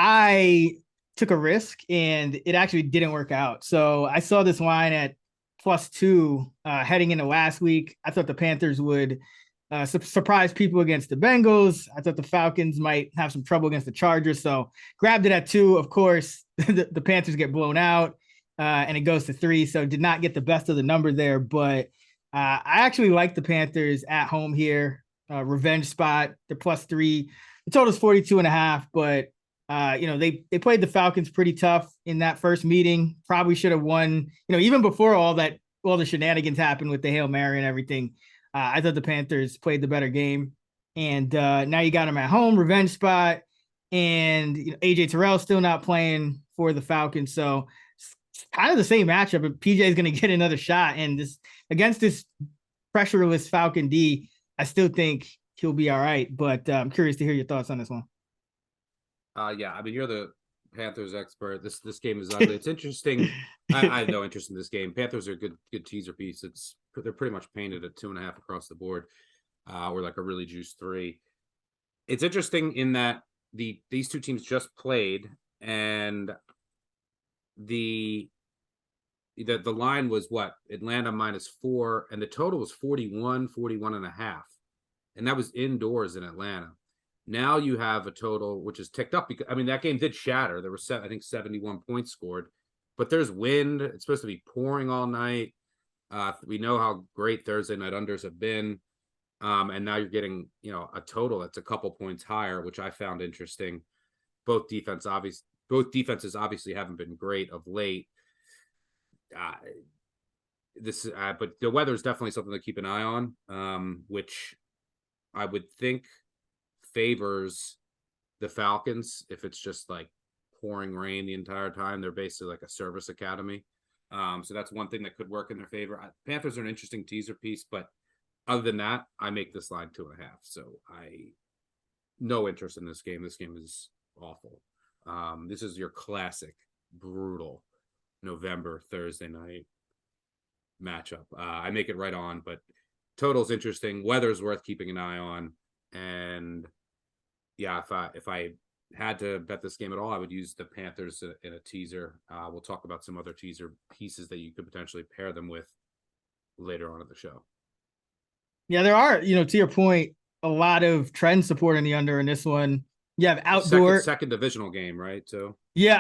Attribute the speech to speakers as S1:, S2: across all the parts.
S1: I took a risk and it actually didn't work out. So I saw this line at +2 heading into last week. I thought the Panthers would surprise people against the Bengals. I thought the Falcons might have some trouble against the Chargers. So grabbed it at 2. Of course, the Panthers get blown out and it goes to 3. So did not get the best of the number there. But I actually like the Panthers at home here. Revenge spot. They're +3. The total is 42.5, but they played the Falcons pretty tough in that first meeting. Probably should have won, even before all the shenanigans happened with the Hail Mary and everything. I thought the Panthers played the better game. And now you got them at home, revenge spot. And AJ Terrell still not playing for the Falcons. So it's kind of the same matchup, but PJ is going to get another shot. And this against this pressureless Falcon D, I still think he'll be all right. But I'm curious to hear your thoughts on this one.
S2: Yeah, I mean, you're the Panthers expert. This game is ugly. It's interesting. I have no interest in this game. Panthers are a good teaser piece. They're pretty much painted at 2.5 across the board, or like a really juiced 3. It's interesting in that these two teams just played, and the line was what? Atlanta -4, and the total was 41.5, and that was indoors in Atlanta. Now you have a total which is ticked up because that game did shatter. There were 71 points scored, but there's wind. It's supposed to be pouring all night. We know how great Thursday night unders have been, and now you're getting a total that's a couple points higher, which I found interesting. Both defenses obviously haven't been great of late. But the weather is definitely something to keep an eye on, which I would think favors the Falcons. If it's just like pouring rain the entire time, they're basically like a service academy. So that's one thing that could work in their favor. Panthers are an interesting teaser piece, but other than that, I make this line 2.5. So no interest in this game. This game is awful. This is your classic brutal November Thursday night matchup. I make it right on, but total's interesting. Weather's worth keeping an eye on. And yeah, if I had to bet this game at all, I would use the Panthers in a teaser. We'll talk about some other teaser pieces that you could potentially pair them with later on in the show.
S1: Yeah, there are, to your point, a lot of trend support in the under in this one. You have outdoor
S2: second divisional game, right? So
S1: yeah.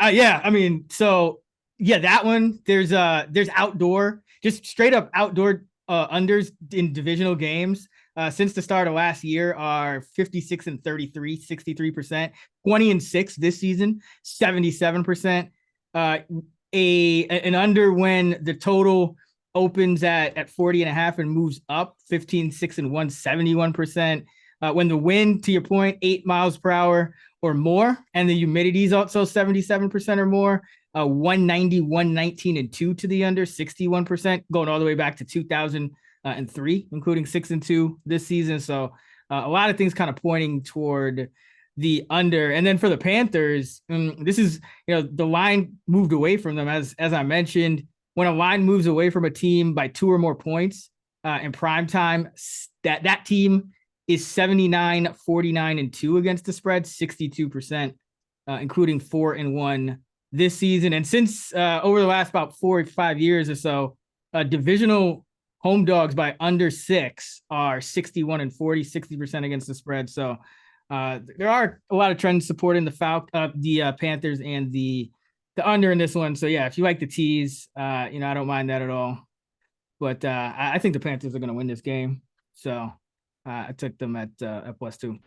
S1: That one. There's outdoor, just straight up outdoor unders in divisional games. Since the start of last year are 56-33, 63%, 20-6 this season, 77%. An under when the total opens at 40.5 and moves up 15-6 and 71%. When the wind, to your point, 8 miles per hour or more, and the humidity is also 77% or more. 190, 119, and 2 to the under, 61%, going all the way back to 2003, including 6 and 2 this season. So a lot of things kind of pointing toward the under. And then for the Panthers, this is, the line moved away from them. As I mentioned, when a line moves away from a team by 2 or more points in prime time, that team is 79, 49, and 2 against the spread, 62%, including 4 and 1 this season. And since over the last about 4 or 5 years or so, divisional home dogs by under 6 are 61 and 40, 60% against the spread. So there are a lot of trends supporting the Panthers and the under in this one. So yeah, if you like the tease, I don't mind that at all. But I think the Panthers are going to win this game. So I took them at +2.